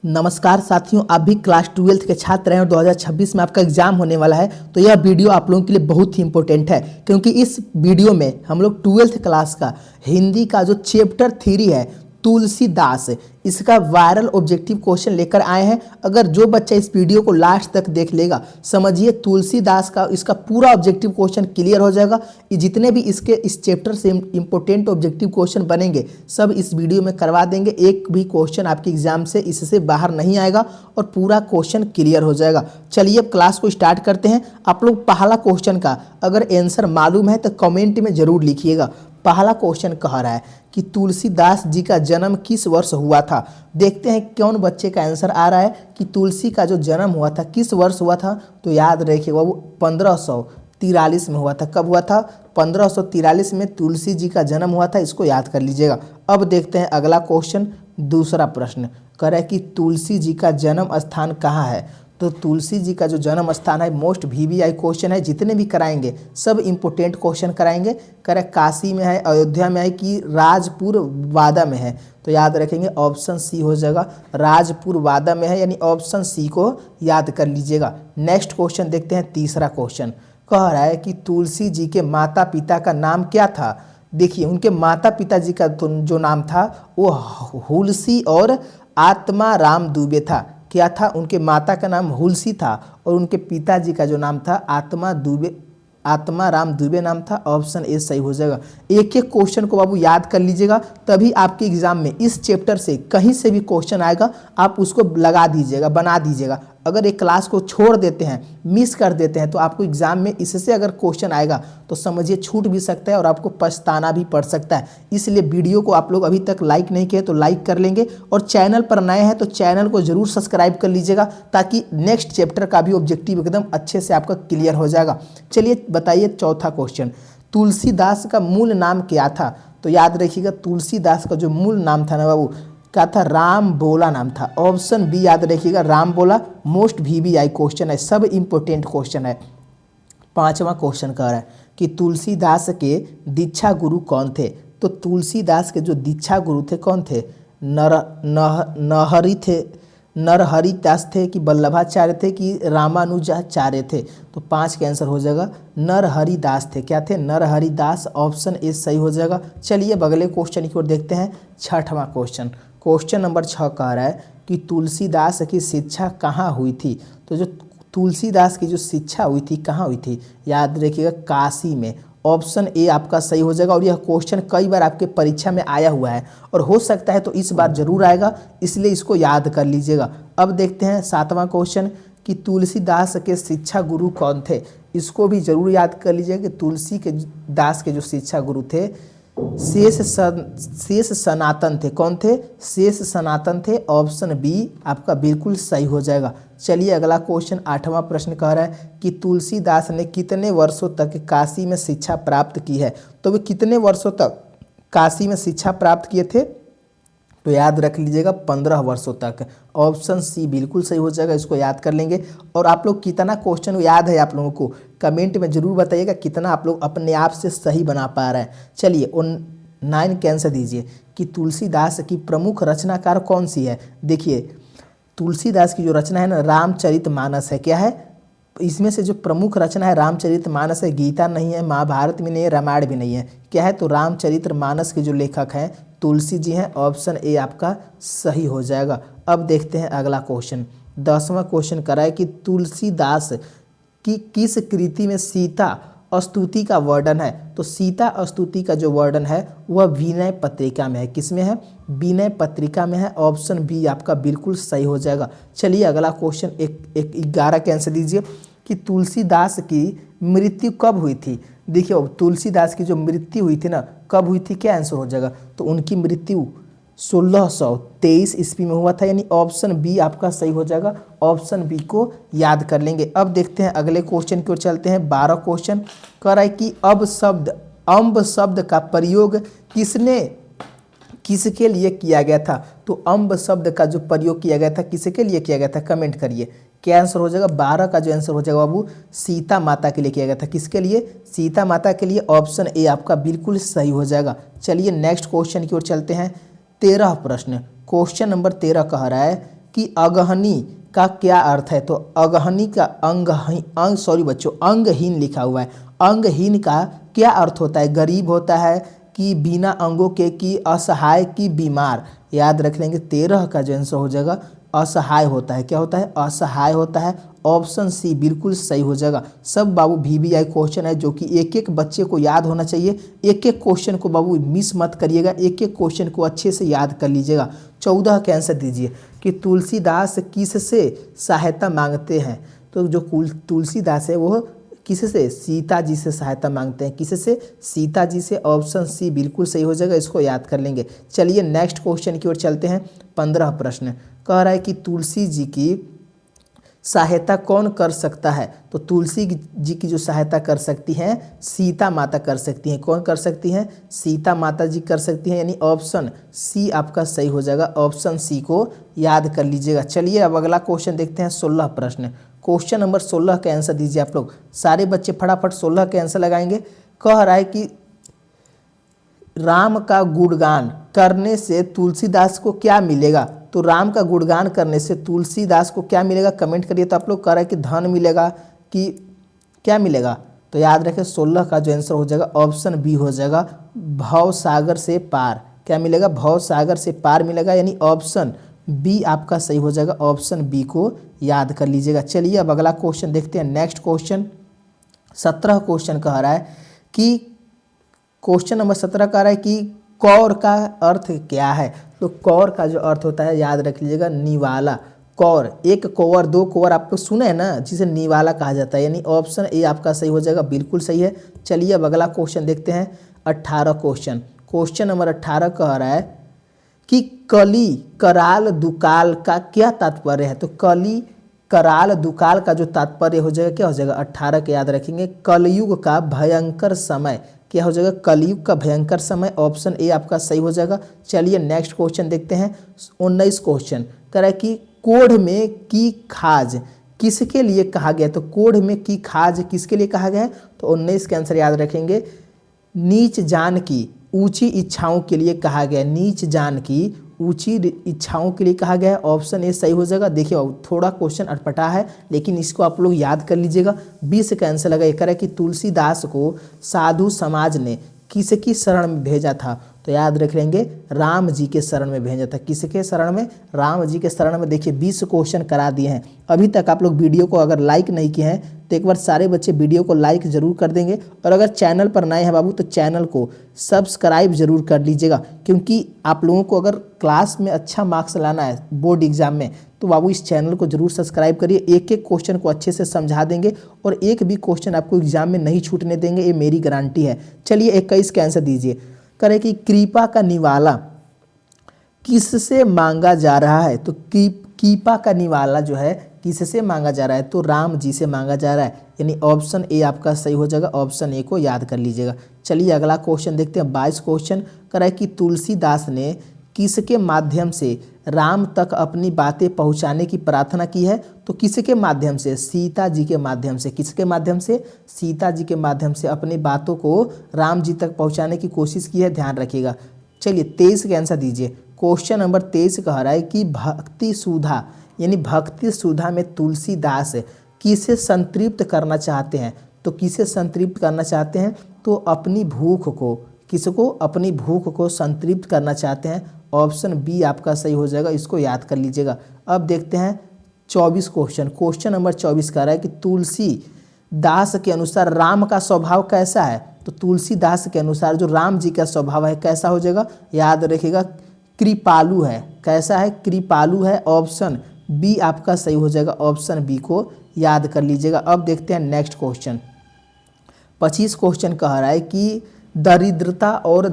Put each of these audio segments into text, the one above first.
नमस्कार साथियों, आप भी क्लास 12th के छात्र हैं और 2026 में आपका एग्जाम होने वाला है। तो यह वीडियो आप लोगों के लिए बहुत ही इंपॉर्टेंट है, क्योंकि इस वीडियो में हम लोग 12th क्लास का हिंदी का जो चैप्टर 3 है तुलसीदास, इसका वायरल ऑब्जेक्टिव क्वेश्चन लेकर आए हैं। अगर जो बच्चा इस वीडियो को लास्ट तक देख लेगा, समझिए तुलसीदास का इसका पूरा ऑब्जेक्टिव क्वेश्चन क्लियर हो जाएगा। ये जितने भी इसके इस चैप्टर से इंपॉर्टेंट ऑब्जेक्टिव क्वेश्चन बनेंगे सब इस वीडियो में करवा देंगे। एक भी क्वेश्चन आपके एग्जाम से इससे बाहर नहीं आएगा और पूरा क्वेश्चन क्लियर हो जाएगा। चलिए अब क्लास को स्टार्ट करते हैं। आप लोग पहला क्वेश्चन का अगर आंसर मालूम है तो कमेंट में जरूर लिखिएगा। पहला क्वेश्चन कह रहा है कि तुलसीदास जी का जन्म किस वर्ष हुआ था। देखते हैं कौन बच्चे का आंसर आ रहा है कि तुलसी का जो जन्म हुआ था किस वर्ष हुआ था। तो याद रखिएगा वो 1543 में हुआ था। कब हुआ था? 1543 में तुलसी जी का जन्म हुआ था। इसको याद कर लीजिएगा। अब देखते हैं अगला क्वेश्चन। दूसरा प्रश्न कह रहा है कि तुलसी जी का जन्म स्थान कहाँ है। तो तुलसी जी का जो जन्म स्थान है मोस्ट VVI क्वेश्चन है, जितने भी कराएंगे सब इंपोर्टेंट क्वेश्चन कराएंगे। करे काशी में है, अयोध्या में है कि राजपुर वादा में है। तो याद रखेंगे ऑप्शन सी हो जाएगा, राजपुर वादा में है, यानी ऑप्शन सी को याद कर लीजिएगा। नेक्स्ट क्वेश्चन देखते हैं। तीसरा क्वेश्चन कह रहा है कि तुलसी जी के माता पिता का नाम क्या था। देखिए उनके माता पिता जी का जो नाम था वो हुलसी और आत्मा राम दुबे था। क्या था? उनके माता का नाम हुलसी था और उनके पिताजी का जो नाम था आत्मा राम दुबे नाम था। ऑप्शन ए सही हो जाएगा। एक एक क्वेश्चन को बाबू याद कर लीजिएगा, तभी आपके एग्जाम में इस चैप्टर से कहीं से भी क्वेश्चन आएगा आप उसको लगा दीजिएगा, बना दीजिएगा। अगर एक क्लास को छोड़ देते हैं, मिस कर देते हैं, तो आपको एग्जाम में इससे अगर क्वेश्चन आएगा तो समझिए छूट भी सकता है और आपको पछताना भी पड़ सकता है। इसलिए वीडियो को आप लोग अभी तक लाइक नहीं किए तो लाइक कर लेंगे, और चैनल पर नए हैं तो चैनल को जरूर सब्सक्राइब कर लीजिएगा, ताकि नेक्स्ट चैप्टर का भी ऑब्जेक्टिव एकदम अच्छे से आपका क्लियर हो जाएगा। चलिए बताइए चौथा क्वेश्चन। तुलसीदास का मूल नाम क्या था। तो याद रखिएगा तुलसीदास का जो मूल नाम था ना बाबू, क्या था? राम बोला नाम था। ऑप्शन बी याद रखिएगा, राम बोला। मोस्ट VVI क्वेश्चन है, सब इंपोर्टेंट क्वेश्चन है। पांचवा क्वेश्चन कह रहा है कि तुलसीदास के दीक्षा गुरु कौन थे। तो तुलसीदास के जो दीक्षा गुरु थे कौन थे? नरहरि दास थे कि वल्लभाचार्य थे कि रामानुजाचार्य थे। तो 5 का आंसर हो जाएगा नरहरि दास थे। क्या थे? नरहरि दास। ऑप्शन ए सही हो जाएगा। चलिए अब अगले क्वेश्चन की ओर देखते हैं। छठवां क्वेश्चन, क्वेश्चन नंबर 6 कह रहा है कि तुलसीदास की शिक्षा कहाँ हुई थी। तो जो तुलसीदास की जो शिक्षा हुई थी कहाँ हुई थी? याद रखिएगा काशी में। ऑप्शन ए आपका सही हो जाएगा। और यह क्वेश्चन कई बार आपके परीक्षा में आया हुआ है और हो सकता है तो इस बार जरूर आएगा, इसलिए इसको याद कर लीजिएगा। अब देखते हैं 7वां क्वेश्चन कि तुलसीदास के शिक्षा गुरु कौन थे। इसको भी जरूर याद कर लीजिएगा कि तुलसी के दास के जो शिक्षा गुरु थे शेष सनातन थे। कौन थे? शेष सनातन थे। ऑप्शन बी आपका बिल्कुल सही हो जाएगा। चलिए अगला क्वेश्चन 8वां प्रश्न कह रहा है कि तुलसीदास ने कितने वर्षों तक काशी में शिक्षा प्राप्त की है। तो वे कितने वर्षों तक काशी में शिक्षा प्राप्त किए थे? तो याद रख लीजिएगा 15 वर्षों तक। ऑप्शन सी बिल्कुल सही हो जाएगा। इसको याद कर लेंगे। और आप लोग कितना क्वेश्चन याद है आप लोगों को कमेंट में जरूर बताइएगा, कितना आप लोग अपने आप से सही बना पा रहे हैं। चलिए 9 का आंसर दीजिए कि तुलसीदास की प्रमुख रचनाकार कौन सी है। देखिए तुलसीदास की जो रचना है ना, रामचरितमानस है। क्या है? इसमें से जो प्रमुख रचना है रामचरितमानस है। गीता नहीं है, महाभारत भी नहीं है, रामायण भी नहीं है। क्या है? तो रामचरितमानस के जो लेखक हैं तुलसी जी हैं। ऑप्शन ए आपका सही हो जाएगा। अब देखते हैं अगला क्वेश्चन। 10वां क्वेश्चन करा है कि तुलसीदास की किस कृति में सीता स्तुति का वर्णन है। तो सीता स्तुति का जो वर्णन है वह विनय पत्रिका में है। किस में है? विनय पत्रिका में है। ऑप्शन बी आपका बिल्कुल सही हो जाएगा। चलिए अगला क्वेश्चन 11 के आंसर दीजिए कि तुलसीदास की मृत्यु कब हुई थी। देखिए तुलसीदास की जो मृत्यु हुई थी ना, कब हुई थी? क्या आंसर हो जाएगा? तो उनकी मृत्यु 1623 ईस्वी में हुआ था, यानी ऑप्शन बी आपका सही हो जाएगा। ऑप्शन बी को याद कर लेंगे। अब देखते हैं अगले क्वेश्चन की ओर चलते हैं। 12 क्वेश्चन कह रहा है कि अम्ब शब्द का प्रयोग किसके लिए किया गया था। तो अम्ब शब्द का जो प्रयोग किया गया था किसके लिए किया गया था? कमेंट करिए। क्या आंसर हो जाएगा? 12 का जो आंसर हो जाएगा बाबू सीता माता के लिए किया गया था। किसके लिए? सीता माता के लिए। ऑप्शन ए आपका बिल्कुल सही हो जाएगा। चलिए नेक्स्ट क्वेश्चन की ओर चलते हैं। 13 प्रश्न, क्वेश्चन नंबर 13 कह रहा है कि अगहनी का क्या अर्थ है। तो अगहनी का अंगहीन लिखा हुआ है। अंगहीन का क्या अर्थ होता है? गरीब होता है कि बिना अंगों के, कि असहाय, कि बीमार। याद रख लेंगे 13 का जो आंसर हो जाएगा असहाय होता है। क्या होता है? असहाय होता है। ऑप्शन सी बिल्कुल सही हो जाएगा। सब बाबू VVI क्वेश्चन है जो कि एक एक बच्चे को याद होना चाहिए। एक एक क्वेश्चन को बाबू मिस मत करिएगा, एक एक क्वेश्चन को अच्छे से याद कर लीजिएगा। 14 का आंसर दीजिए कि तुलसीदास किससे सहायता मांगते हैं। तो जो तुलसीदास है वो किससे? सीता जी से सहायता मांगते हैं। किससे? सीता जी से। ऑप्शन सी बिल्कुल सही हो जाएगा, इसको याद कर लेंगे। चलिए नेक्स्ट क्वेश्चन की ओर चलते हैं। 15 प्रश्न कह रहा है कि तुलसी जी की सहायता कौन कर सकता है। तो तुलसी जी की जो सहायता कर सकती हैं सीता माता कर सकती हैं। कौन कर सकती हैं? सीता माता जी कर सकती हैं, यानी ऑप्शन सी आपका सही हो जाएगा। ऑप्शन सी को याद कर लीजिएगा। चलिए अब अगला क्वेश्चन देखते हैं। 16 प्रश्न, क्वेश्चन नंबर 16 का आंसर दीजिए आप लोग। सारे बच्चे फटाफट 16 के आंसर लगाएंगे। कह रहा है कि राम का गुणगान करने से तुलसीदास को क्या मिलेगा। तो राम का गुणगान करने से तुलसीदास को क्या मिलेगा? कमेंट करिए। तो आप लोग कह रहे हैं कि धन मिलेगा कि क्या मिलेगा। तो याद रखें 16 का जो आंसर हो जाएगा ऑप्शन बी हो जाएगा, भव सागर से पार। क्या मिलेगा? भव सागर से पार मिलेगा, यानी ऑप्शन बी आपका सही हो जाएगा। ऑप्शन बी को याद कर लीजिएगा। चलिए अब अगला क्वेश्चन देखते हैं। नेक्स्ट क्वेश्चन 17 क्वेश्चन कह रहा है कि क्वेश्चन नंबर 17 कह रहा है कि कौर का अर्थ क्या है। तो कौर का जो अर्थ होता है याद रख लीजिएगा निवाला। कौर, एक कौर, दो कौर आपको सुने हैं ना, जिसे निवाला कहा जाता है, यानी ऑप्शन ए आपका सही हो जाएगा। बिल्कुल सही है। चलिए अब अगला क्वेश्चन देखते हैं। 18 क्वेश्चन, क्वेश्चन नंबर 18 कह रहा है कि कली कराल दुकाल का क्या तात्पर्य है। तो कली कराल दुकाल का जो तात्पर्य हो जाएगा क्या हो जाएगा? 18 के याद रखेंगे, कलयुग का भयंकर समय। क्या हो जाएगा? कलयुग का भयंकर समय। ऑप्शन ए आपका सही हो जाएगा। चलिए नेक्स्ट क्वेश्चन देखते हैं। 19 क्वेश्चन कह रहा है कि कोढ़ में की खाज किसके लिए कहा गया। तो कोढ़ में की खाज किसके लिए कहा गया है। तो 19 के आंसर याद रखेंगे, नीच जान की ऊंची इच्छाओं के लिए कहा गया। नीच जान की ऊंची इच्छाओं के लिए कहा गया है। ऑप्शन ए सही हो जाएगा। देखिए थोड़ा क्वेश्चन अटपटा है, लेकिन इसको आप लोग याद कर लीजिएगा। 20 का आंसर लगा। एक है कि तुलसीदास को साधु समाज ने किसकी शरण में भेजा था। तो याद रख लेंगे राम जी के शरण में भेजा था। किसके शरण में? राम जी के शरण में। देखिए 20 क्वेश्चन करा दिए हैं। अभी तक आप लोग वीडियो को अगर लाइक नहीं किए हैं तो एक बार सारे बच्चे वीडियो को लाइक जरूर कर देंगे, और अगर चैनल पर नए हैं बाबू तो चैनल को सब्सक्राइब जरूर कर लीजिएगा, क्योंकि आप लोगों को अगर क्लास में अच्छा मार्क्स लाना है बोर्ड एग्जाम में तो बाबू इस चैनल को जरूर सब्सक्राइब करिए। एक एक क्वेश्चन को अच्छे से समझा देंगे और एक भी क्वेश्चन आपको एग्जाम में नहीं छूटने देंगे, ये मेरी गारंटी है। चलिए 21 का आंसर दीजिए। करें कि कृपा का निवाला किससे मांगा जा रहा है। तो कीपा का निवाला जो है किससे मांगा जा रहा है। तो राम जी से मांगा जा रहा है, यानी ऑप्शन ए आपका सही हो जाएगा। ऑप्शन ए को याद कर लीजिएगा। चलिए अगला क्वेश्चन देखते हैं। 22 क्वेश्चन कह रहा है कि तुलसीदास ने किसके माध्यम से राम तक अपनी बातें पहुंचाने की प्रार्थना की है। तो किसके माध्यम से? सीता जी के माध्यम से। किसके माध्यम से? सीता जी के माध्यम से अपनी बातों को राम जी तक पहुंचाने की कोशिश की है, ध्यान रखिएगा। चलिए 23 का आंसर दीजिए। क्वेश्चन नंबर 23 कह रहा है कि भक्ति सुधा, यानी भक्ति सुधा में तुलसीदास किसे संतृप्त करना चाहते हैं। तो किसे संतृप्त करना चाहते हैं? तो अपनी भूख को। किसको? अपनी भूख को संतृप्त करना चाहते हैं। ऑप्शन बी आपका सही हो जाएगा, इसको याद कर लीजिएगा। अब देखते हैं 24 क्वेश्चन, क्वेश्चन नंबर 24 कह रहा है कि तुलसीदास के अनुसार राम का स्वभाव कैसा है। तो तुलसीदास के अनुसार जो राम जी का स्वभाव है कैसा हो जाएगा? याद रखिएगा कृपालु है। कैसा है? कृपालु है। ऑप्शन बी आपका सही हो जाएगा। ऑप्शन बी को याद कर लीजिएगा। अब देखते हैं नेक्स्ट क्वेश्चन। 25 क्वेश्चन कह रहा है कि दरिद्रता और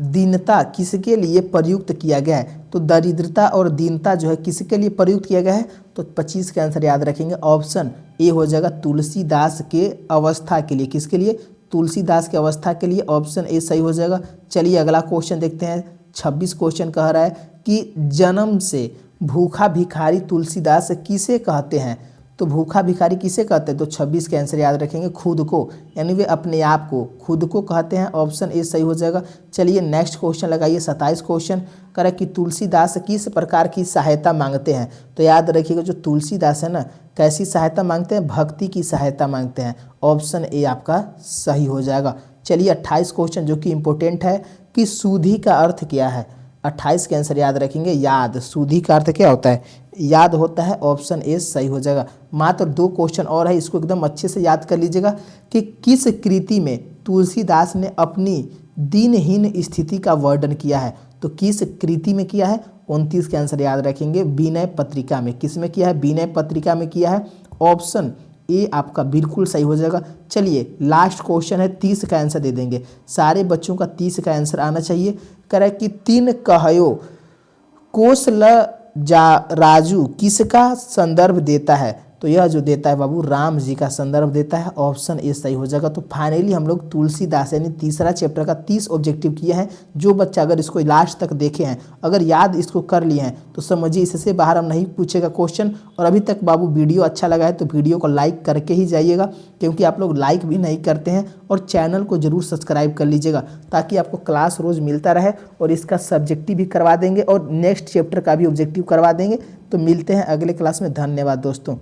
दीनता किसके लिए प्रयुक्त किया गया है। तो दरिद्रता और दीनता जो है किसके लिए प्रयुक्त किया गया है। तो 25 का आंसर याद रखेंगे। ऑप्शन ए हो जाएगा तुलसीदास के अवस्था के लिए। किसके लिए? तुलसीदास के अवस्था के लिए। ऑप्शन ए सही हो जाएगा। चलिए अगला क्वेश्चन देखते हैं। 26 क्वेश्चन कह रहा है कि जन्म से भूखा भिखारी तुलसीदास किसे कहते हैं। तो भूखा भिखारी किसे कहते हैं? तो 26 का आंसर याद रखेंगे, खुद को, यानी वे अपने आप को खुद को कहते हैं। ऑप्शन ए सही हो जाएगा। चलिए नेक्स्ट क्वेश्चन लगाइए। 27 क्वेश्चन करें कि तुलसीदास किस प्रकार की सहायता मांगते हैं? तो याद रखिएगा जो तुलसीदास है ना, कैसी सहायता मांगते हैं? भक्ति की सहायता मांगते हैं। ऑप्शन ए आपका सही हो जाएगा। चलिए 28 क्वेश्चन जो कि इंपॉर्टेंट है कि सूधी का अर्थ क्या है? 28 के आंसर याद रखेंगे, याद। सूधी का अर्थ क्या होता है? याद होता है। ऑप्शन ए सही हो जाएगा। मात्र 2 क्वेश्चन और है, इसको एकदम अच्छे से याद कर लीजिएगा कि किस कृति में तुलसीदास ने अपनी दीनहीन स्थिति का वर्णन किया है? तो किस कृति में किया है? 29 के आंसर याद रखेंगे, विनय पत्रिका में। किस में किया है? विनय पत्रिका में किया है। ऑप्शन ए आपका बिल्कुल सही हो जाएगा। चलिए लास्ट क्वेश्चन है, 30 का आंसर दे देंगे। सारे बच्चों का 30 का आंसर आना चाहिए। करे कि तीन कहयो कोसल जा राजू किसका संदर्भ देता है? तो यह जो देता है बाबू, राम जी का संदर्भ देता है। ऑप्शन ए सही हो जाएगा। तो फाइनली हम लोग तुलसीदास यानी तीसरा चैप्टर का 30 ऑब्जेक्टिव किए हैं। जो बच्चा अगर इसको लास्ट तक देखे हैं, अगर याद इसको कर लिए हैं, तो समझिए इससे बाहर हम नहीं पूछेगा क्वेश्चन। और अभी तक बाबू वीडियो अच्छा लगा है तो वीडियो को लाइक करके ही जाइएगा, क्योंकि आप लोग लाइक भी नहीं करते हैं। और चैनल को जरूर सब्सक्राइब कर लीजिएगा, ताकि आपको क्लास रोज़ मिलता रहे। और इसका सब्जेक्टिव भी करवा देंगे और नेक्स्ट चैप्टर का भी ऑब्जेक्टिव करवा देंगे। तो मिलते हैं अगले क्लास में। धन्यवाद दोस्तों।